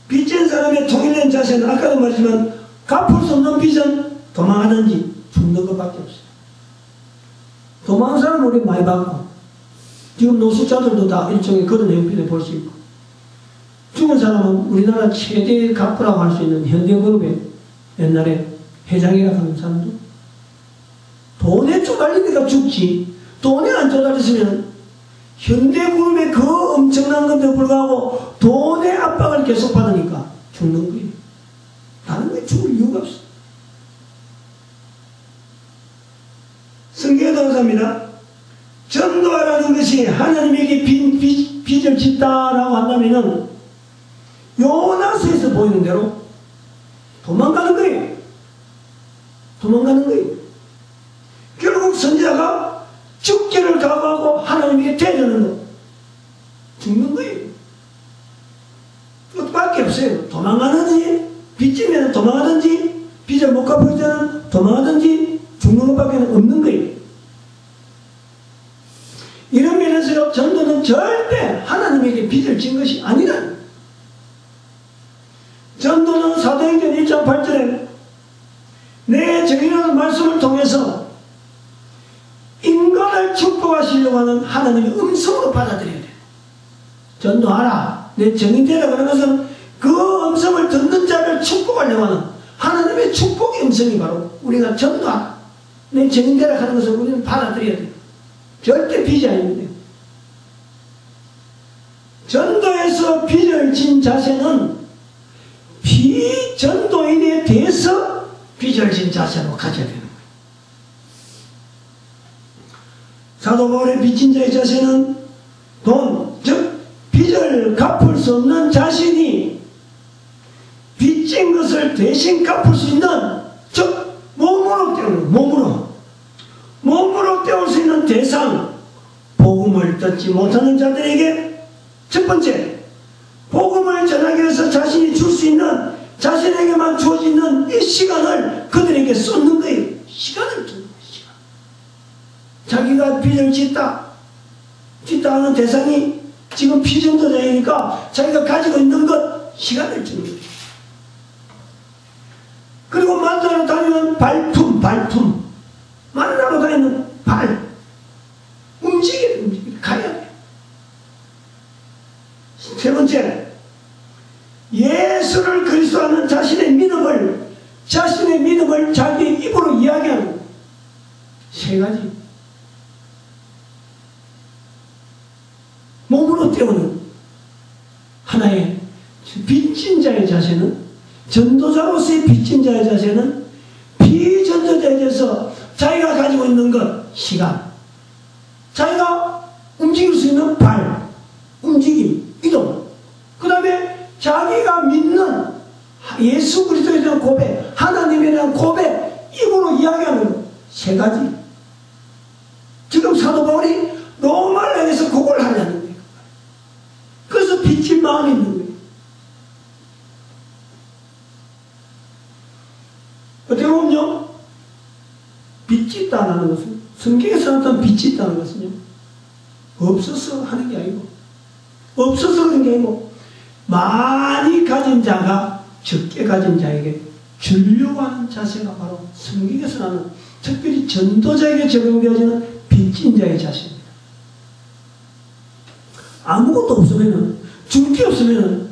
빚진 사람의 통일된 자세는 아까도 말했지만 갚을 수 없는 빚은 도망하든지 죽는 것밖에 없어요. 도망한 사람은 우리 많이 봤고 지금 노숙자들도 다 일종의 그런 형편에 볼 수 있고, 죽은 사람은 우리나라 최대 갚으라고 할 수 있는 현대그룹의 옛날에 회장이라고 하는 사람도 돈에 쪼달리니까 죽지, 돈에 안 쪼달렸으면 현대그룹의 그 엄청난 건데도 불구하고 돈의 압박을 계속 받으니까 죽는 거예요. 다른 거에 죽을 이유가 없어. 성경에 나옵니다. 빚을 짓다라고 한다면은 요나서에서 보이는 대로 도망가는 거예요. 도망가는 거예요. 결국 선지자가 죽기를 각오하고 하나님에게 대드는 거. 죽는 거예요. 그것밖에 없어요. 도망가든지, 빚지면 도망가든지, 빚을 못 갚을 때는 도망가든지, 죽는 것밖에 없는 거예요. 이런 면에서 전도는 절대 하나님에게 빚을 진 것이 아니라, 전도는 사도행전 1장 8절에 내 정의로운 말씀을 통해서 인간을 축복하시려고 하는 하나님의 음성으로 받아들여야 돼요. 전도하라, 내 정의되라. 그런 것은 그 음성을 듣는 자를 축복하려고 하는 하나님의 축복의 음성이 바로 우리가 전도하라, 내 정의되라 하는 것을 우리는 받아들여야 돼요. 절대 빚이 아닙니다. 전도에서 빚을 진 자세는 비전도인에 대해서 빚을 진 자세로 가져야 되는 거예요. 사도 바울의 빚진 자의 자세는 돈, 즉 빚을 갚을 수 없는 자신이 빚진 것을 대신 갚을 수 있는, 즉 몸으로 때우는, 몸으로 때울 수 있는 대상, 복음을 듣지 못하는 자들에게 첫 번째, 복음을 전하기 위해서 자신이 줄 수 있는, 자신에게만 주어지는 이 시간을 그들에게 쏟는 거예요. 시간을 주는 거예요. 시간. 자기가 빚을 짓다 하는 대상이 지금 비전도자이니까 자기가 가지고 있는 것, 시간을 주는 거예요. 그리고 만나러 다니는 발품, 만나러 다니는 발, 움직여야 가야 돼. 세 번째, 예수를 그리스도하는 자신의 믿음을 자기 입으로 이야기하는 세 가지. 몸으로 때우는 하나의 빚진 자의 자세는, 전도자로서의 빚진 자의 자세는 비전도자에 대해서 자기가 가지고 있는 것, 시간, 자기가 움직일 수 있는 발, 움직임, 이동, 그 다음에 자기가 믿는 예수 그리스도에 대한 고백, 하나님에 대한 고백, 입으로 이야기하는 세 가지. 지금 사도 바울이 로마를 향해서 그걸 하려는 거예요. 그래서 빚진 마음이 있는 거예요. 어떻게 보면요, 빚짓다는 것은, 성경에서 나타난 빚짓다는 것은요, 없어서 하는 게 아니고, 없어서 그런 게 아니고, 많이 가진 자가 적게 가진 자에게 주려고 하는 자세가 바로 성경에서 나는, 특별히 전도자에게 적용되어지는 빚진 자의 자세입니다. 아무것도 없으면은, 줄 게 없으면은,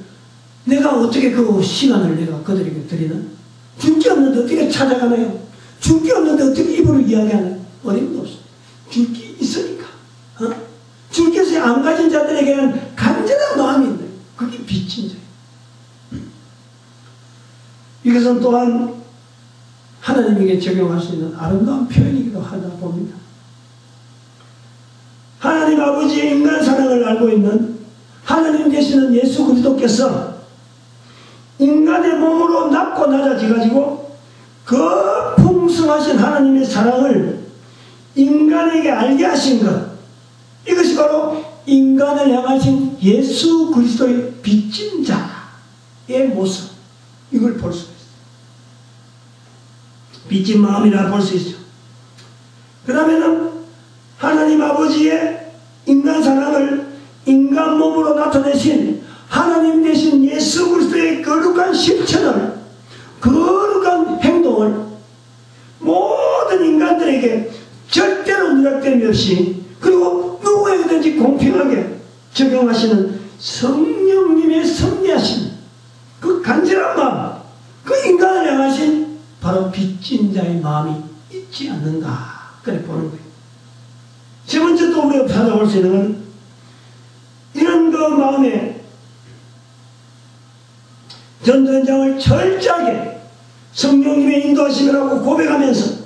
내가 어떻게 그 시간을 내가 그들에게 드리는? 줄 게 없는데 어떻게 찾아가나요? 줄 게 없는데 어떻게 입으로 이야기하나요? 어림도 없어. 줄 게 있으니까. 줄 것이 안 가진 자들에게는 간절한 마음이 있는, 그게 빚진 자예요. 이것은 또한 하나님에게 적용할 수 있는 아름다운 표현이기도 하다 봅니다. 하나님 아버지의 인간 사랑을 알고 있는 하나님 되시는 예수 그리스도께서 인간의 몸으로 낮고 낮아지가지고 그 풍성하신 하나님의 사랑을 인간에게 알게 하신 것, 이것이 바로 인간을 향하신 예수 그리스도의 빚진 자의 모습, 이걸 볼 수 있어요. 빚진 마음이라 볼 수 있죠. 그 다음에는 하나님 아버지의 인간 사랑을 인간 몸으로 나타내신 하나님 되신 예수 그리스도의 거룩한 실천을, 거룩한 행동을 모든 인간들에게 절대로 누락됨이 없이, 그리고 누구에게든지 공평하게 적용하시는 성령님의 섭리하신 그 간절한 마음, 그 인간을 향하신 바로 빚진 자의 마음이 있지 않는가, 그래 보는 거예요. 세 번째 또 우리가 찾아볼 수 있는 건, 이런 그 마음에 전도 현장을 철저하게 성령님의 인도하심이라고 고백하면서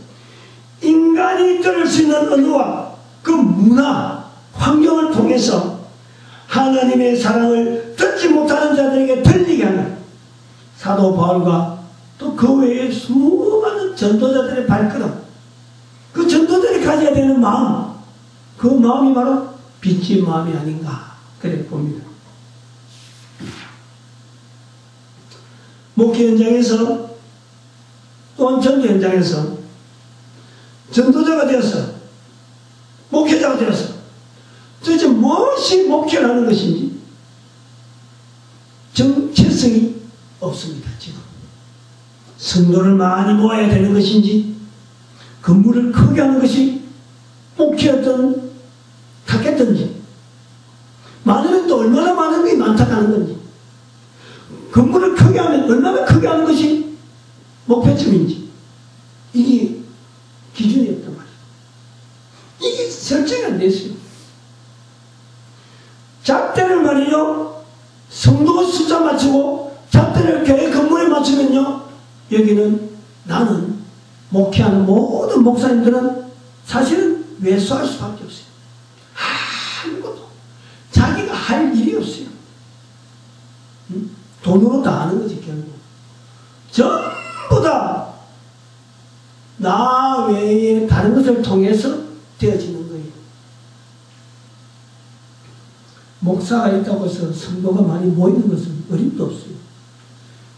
인간이 들을 수 있는 언어와 그 문화, 환경을 통해서 하나님의 사랑을 듣지 못하는 자들에게 들리게 하는 사도 바울과 또 그 외에 수많은 전도자들의 발걸음, 그 전도자들이 가져야 되는 마음, 그 마음이 바로 빚진 마음이 아닌가 그래 봅니다. 목회 현장에서 또한 전도 현장에서 전도자가 되어서 목회자가 되어서 도대체 무엇이 목회를 하는 것인지 정체성이 없습니다. 지금 성도를 많이 모아야 되는 것인지 건물을 크게 하는 것이 목회였던 탁했던지 많으면 또 얼마나 많은 게 많다고 하는 건지 건물을 크게 하면 얼마나 크게 하는 것이 목표점인지 이게 기준이었단 말이에요. 이게 설정이 안 됐어요. 잣대를 말이요 성도 숫자 맞추고 잣대를 교회 건물에 맞추면요 여기는 나는 목회하는 모든 목사님들은 사실은 외수할 수밖에 없어요. 아무것도 자기가 할 일이 없어요. 돈으로 다 하는 거지 결국. 전부 다 나 외에 다른 것을 통해서 되어지는 거예요. 목사가 있다고 해서 성도가 많이 모이는 것은 어림도 없어요.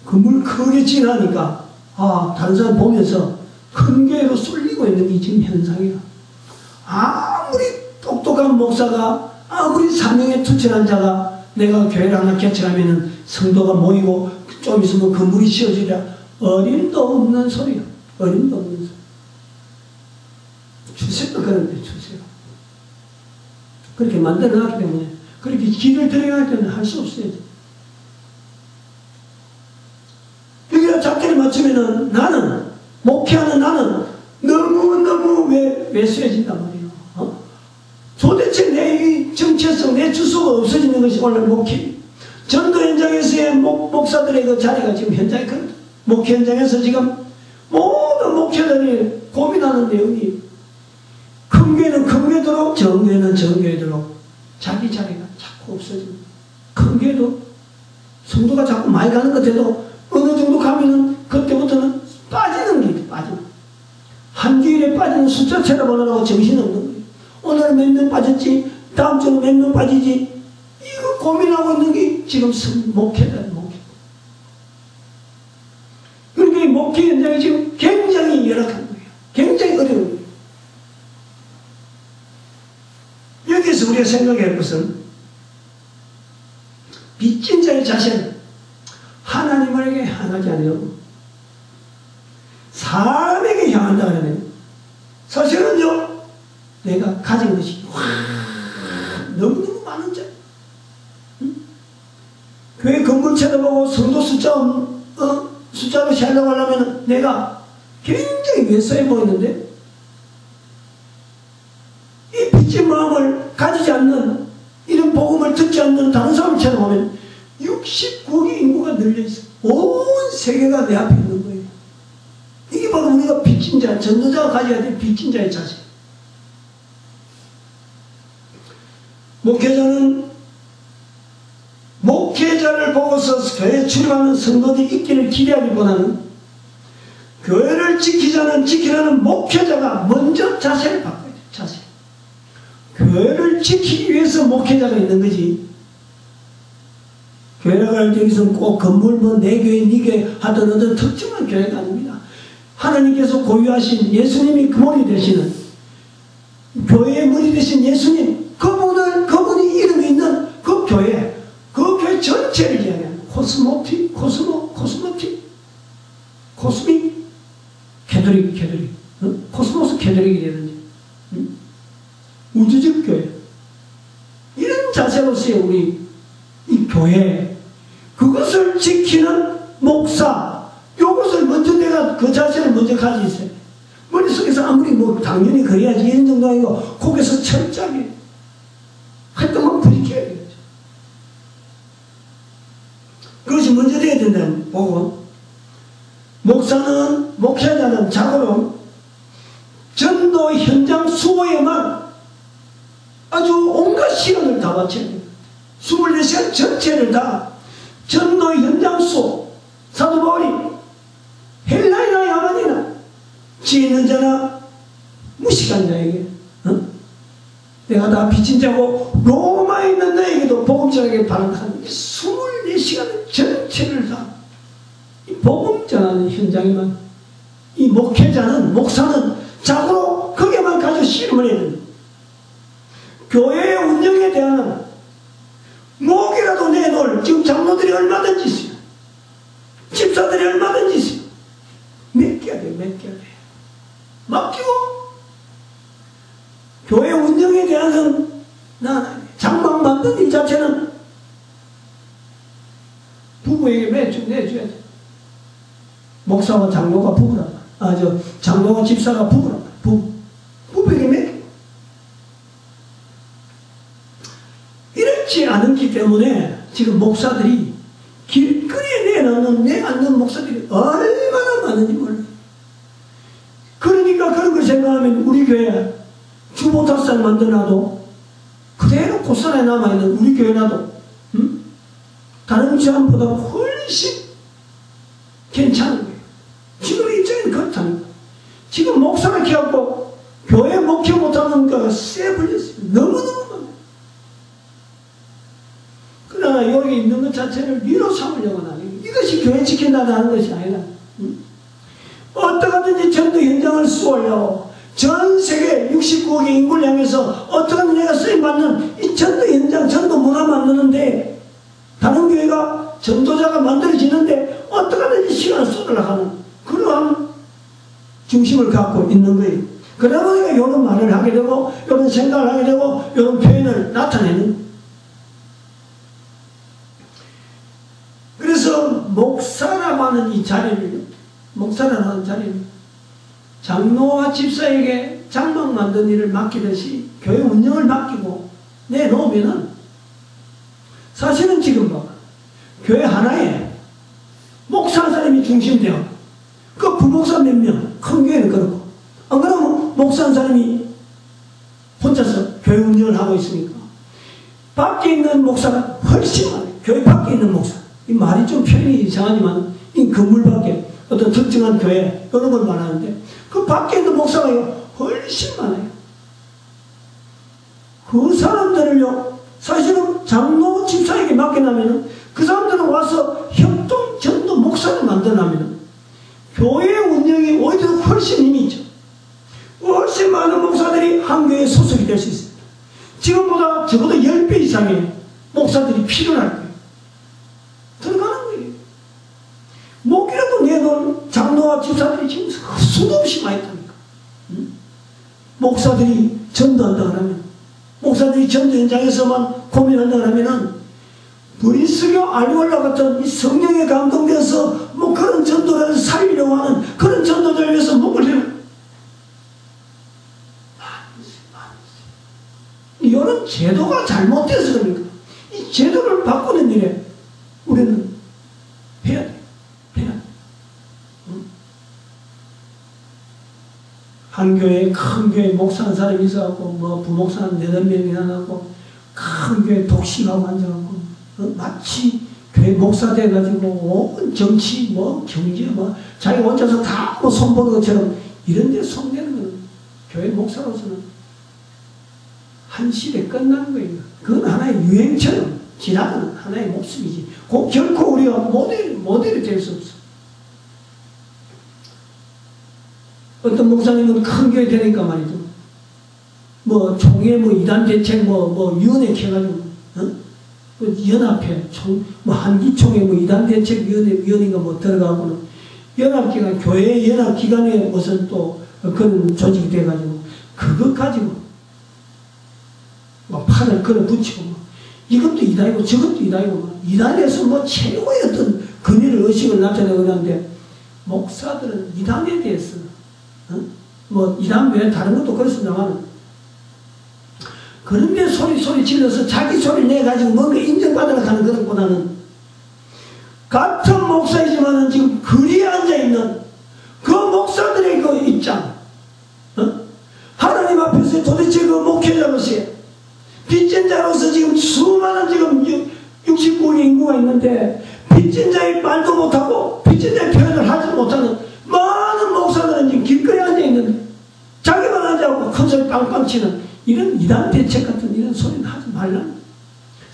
건물 크게 지나니까 다른 사람 보면서 큰 교회로 쏠리고 있는 게 지금 현상이야. 아무리 똑똑한 목사가 아무리 사명에 투철한 자가 내가 교회를 하나 개척하면 성도가 모이고 좀 있으면 건물이 씌워지랴 어림도 없는 소리야. 어림도 없는 소리. 주세가 그런데 주세요. 그렇게 만들어놨기 때문에 그렇게 길을 들여갈 때는 할 수 없어요. 여기다 잣대를 맞추면은 나는 목회하는 나는 너무너무 외수해진단 말이에요. 도대체 내 정체성, 내 주소가 없어지는 것이 오늘 목회. 전도 현장에서의 목사들의 그 자리가 지금 현장에 그렇다. 목회 현장에서 지금 모든 목회자들이 고민하는 내용이 큰 교회는 큰 교회대로 정교회는 정교회대로 자기 자리가 자꾸 없어집니다. 큰 교회도 성도가 자꾸 많이 가는 것 같아도 어느 정도 가면은 그때부터는 빠지는 게 빠지는 한 교회에 빠지는 숫자 찾아보느라고 정신없는 거예요. 오늘은 몇 명 빠졌지 다음 주는 몇 명 빠지지 이거 고민하고 있는 게 지금 목회다. 목회. 그러니까 이 목회 현장이 지금 굉장히 열악한 거예요. 굉장히 어려운 거예요. 여기서 우리가 생각해야 할 것은 빚진 자의 자세는 하나님에게 향하지 않으려고 사람에게 향한다 그러면 사실은요 내가 가진 것이 너무너무 많은 자 교회 건물 쳐다보고 성도 숫자로 세려고 하려면 내가 굉장히 외소해 보이는데 이 빚진 마음을 가지지 않는 이런 복음을 듣지 않는 다른 사람을 쳐다보면 69억의 인구가 늘려있어. 온 세계가 내 앞에 있는 거예요. 이게 바로 우리가 빚진 자, 전도자가 가져야 될 빚진 자의 자세. 목회자는 목회자를 보고서 교회에 출입하는 성도들이 있기를 기대하기보다는 교회를 지키라는 목회자가 먼저 자세를 바꿔야 돼요. 자세. 교회를 지키기 위해서 목회자가 있는 거지. 교회라고 할 때 여기서는 꼭 건물 내 교회 네 교회 하던 어떤 특정한 교회가 아닙니다. 하나님께서 고유하신 예수님이 그 머리 되시는 교회의 머리 되신 예수님 그분이 이름이 있는 그 교회 전체를 이야기하는 코스모틱 코스믹 캐톨릭 코스모스 캐톨릭이 되는지 우주적 교회 이런 자세로서의 우리 이 교회 그것을 지키는 목사 이것을 먼저 내가 그 자세를 먼저 가지고 있어요. 머릿속에서 아무리 당연히 그래야지 이런 정도 아니고 거기서 철저하게 활동만 부딪혀야 되겠죠. 그것이 먼저 돼야 된다는 보고 목회자는 자고로 전도 현장 수호에만 아주 온갖 시간을 다 바쳐야 됩니다. 24시간 전체를 다 전도 현장 속 사도 바울이 헬라이나 야만이나 지혜 있는 자나 무식한 자에게 내가 다 빚진 자고 로마에 있는 너에게도 복음 전하게 바란다는 24시간 전체를 다 복음 전하는 현장에만 이 목회자는 목사는 자고로 거기에만 가지고 씨름을 해야 됩니다. 교회의 운영에 대한 목이라도 내놓을 지금 장로들이 얼마든지 있어요. 집사들이 얼마든지 있어요. 맡겨야 돼요. 맡겨야 돼요. 맡기고 교회 운영에 대해서는 장막 만든 일 자체는 부부에게 매주 내줘야 돼. 목사와 장로가 부부라. 장로와 집사가 부부라. 부부에게 맡겨. 이렇지 않기 때문에 지금 목사들이 길거리에 내놓는 목사들이 얼마나 많은지 몰라요. 그러니까 그런 걸 생각하면 우리 교회 주보탑상 만들어놔도 그대로 곧선에 남아있는 우리 교회 나도 다른 지안보다 훨씬 괜찮은 거예요. 지금 입장에는 그렇다니까. 지금 목사를 키워갖고 교회 목회 못하는 거가 쎄 불렸어요. 너무너무 많아요. 그러나 여기 있는 것 자체를 위로 삼으려고는 아니에요. 이것이 교회 지킨다는 것이 아니라 어떻게든지 전도 현장을 쏘려고 전 세계 69억의 인구를 향해서 어떻게든 내가 쓰임받는 이 전도 현장, 전도 문화 만드는데 다른 교회가 전도자가 만들어지는데 어떻게든지 시간을 쏟으려고 하는 그러한 중심을 갖고 있는 거예요. 그러다 보니까 이런 말을 하게 되고 이런 생각을 하게 되고 이런 표현을 나타내는 거예요. 그래서 목사라고 하는 이 자리를 장로와 집사에게 장막 만든 일을 맡기듯이 교회 운영을 맡기고 내놓으면은 사실은 지금 봐. 교회 하나에 목사 한 사람이 중심되어 그 부목사 몇 명, 큰 교회는 그렇고 안 그러면 목사 한 사람이 혼자서 교회 운영을 하고 있으니까 밖에 있는 목사가 훨씬 많아요. 교회 밖에 있는 목사. 이 말이 좀 표현이 이상하지만 이 건물 밖에 어떤 특정한 교회 이런 걸 말하는데 그 밖에 있는 목사가 훨씬 많아요. 그 사람들을요 사실은 장로 집사에게 맡겨놓으면 그 사람들은 와서 협동 전도 목사를 만들어놓으면 교회 운영이 오히려 훨씬 힘이 있죠. 훨씬 많은 목사들이 한 교회에 소속이 될 수 있습니다. 지금보다 적어도 10배 이상의 목사들이 필요할 거예요. 들어가는 거예요. 목이라도 내놓은 장로와 집사들이 지금 수도 없이 많이 있답니까? 목사들이 전도한다 그러면 목사들이 전도 현장에서만 고민한다 그러면은 브리스교 알리올라 같은 이 성령에 감동돼서 뭐 그런 전도를 살리려고 하는 그런 전도를 위해서 목을 내는 이런 제도가 잘못돼서 그러니까 이 제도를 바꾸는 일에 우리는 해야 돼. 해야 돼. 한 교회에 큰 교회 목사 한 사람이 있어갖고 뭐 부목사 한 4-5명이나 나고 큰 교회 독식하고 앉아갖고 마치 교회 목사 돼가지고 온 정치 뭐 경제 뭐 자기 혼자서 다 뭐 손보는 것처럼 이런 데 손대는 건 교회 목사로서는 한 시대 끝나는 거예요. 그건 하나의 유행처럼 지나가는 하나의 목숨이지. 결코 우리가 모델이 될 수 없어. 어떤 목사님은 큰 교회 되니까 말이죠. 뭐 총회 뭐 이단 대책 뭐 위원회 켜가지고 연합회 뭐 한기총회 뭐 이단 대책 위원회가 뭐 들어가고는 연합기관 교회 연합기관에 무슨 또 그런 조직이 돼가지고 그것 가지고 막 팔을 걸어 붙이고 뭐 이것도 이단이고 저것도 이단이고 뭐 이단에서 뭐 최고의 어떤 근위를 의식을 나타내고 그러는데 목사들은 이단에 대해서 뭐 이단 외에 다른 것도 그렇습니다만 그런데 소리 질러서 자기 소리 내가지고 뭔가 인정받으려고 하는 것보다는 같은 목사이지만은 지금 거리에 앉아있는 그 목사들의 그 입장 하나님 앞에서 도대체 그 목회자로서의 빚진 자로서 지금 수많은 지금 60억의 인구가 있는데 빚진 자의 말도 못하고 빚진 자의 표현을 하지 못하는 많은 목사들은 지금 길거리에 앉아있는데 자기만 앉아있고 큰 소리 빵빵 치는 이런 이단 대책 같은 이런 소리는 하지 말라.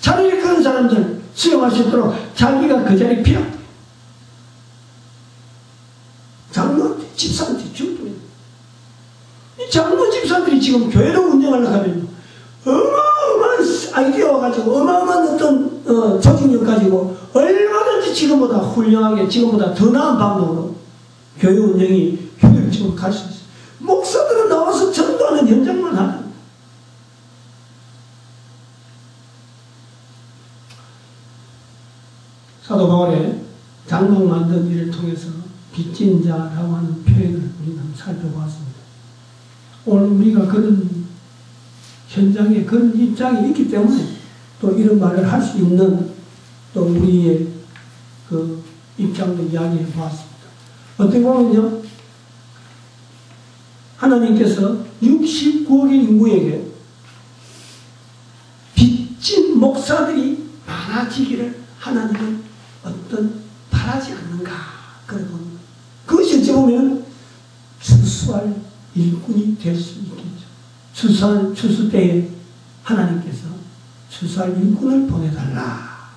차라리 그런 사람들 수용할 수 있도록 자기가 그 자리에 필요. 장로한테 집사한테 죽도록 이 장로 집사들이 지금 교회를 운영하려고 하면 어마어마한 아이디어가 가지고 어마어마한 어떤 조직력 가지고 얼마든지 지금보다 훌륭하게 지금보다 더 나은 방법으로 교회 운영이 효율적으로 갈 수 있어요. 목사들은 나와서 전도하는 현장만 하는 사도 바울의 장막 만든 일을 통해서 빚진 자라고 하는 표현을 우리는 살펴보았습니다. 오늘 우리가 그런 현장에 그런 입장이 있기 때문에 또 이런 말을 할 수 있는 또 우리의 그 입장도 이야기해 보았습니다. 어떻게 보면요, 하나님께서 69억의 인구에게 빚진 목사들이 많아지기를 하나님은 바라지 않는가 그런 겁니다. 그것이 어찌 보면 추수할 일꾼이 될 수 있겠죠. 추수 때에 하나님께서 추수할 일꾼을 보내달라.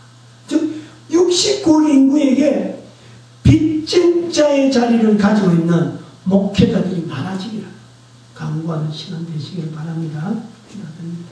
즉 69억의 인구에게 빚진 자의 자리를 가지고 있는 목회자들이 많아지기를 간구하는 시간 되시기를 바랍니다. 기도드립니다.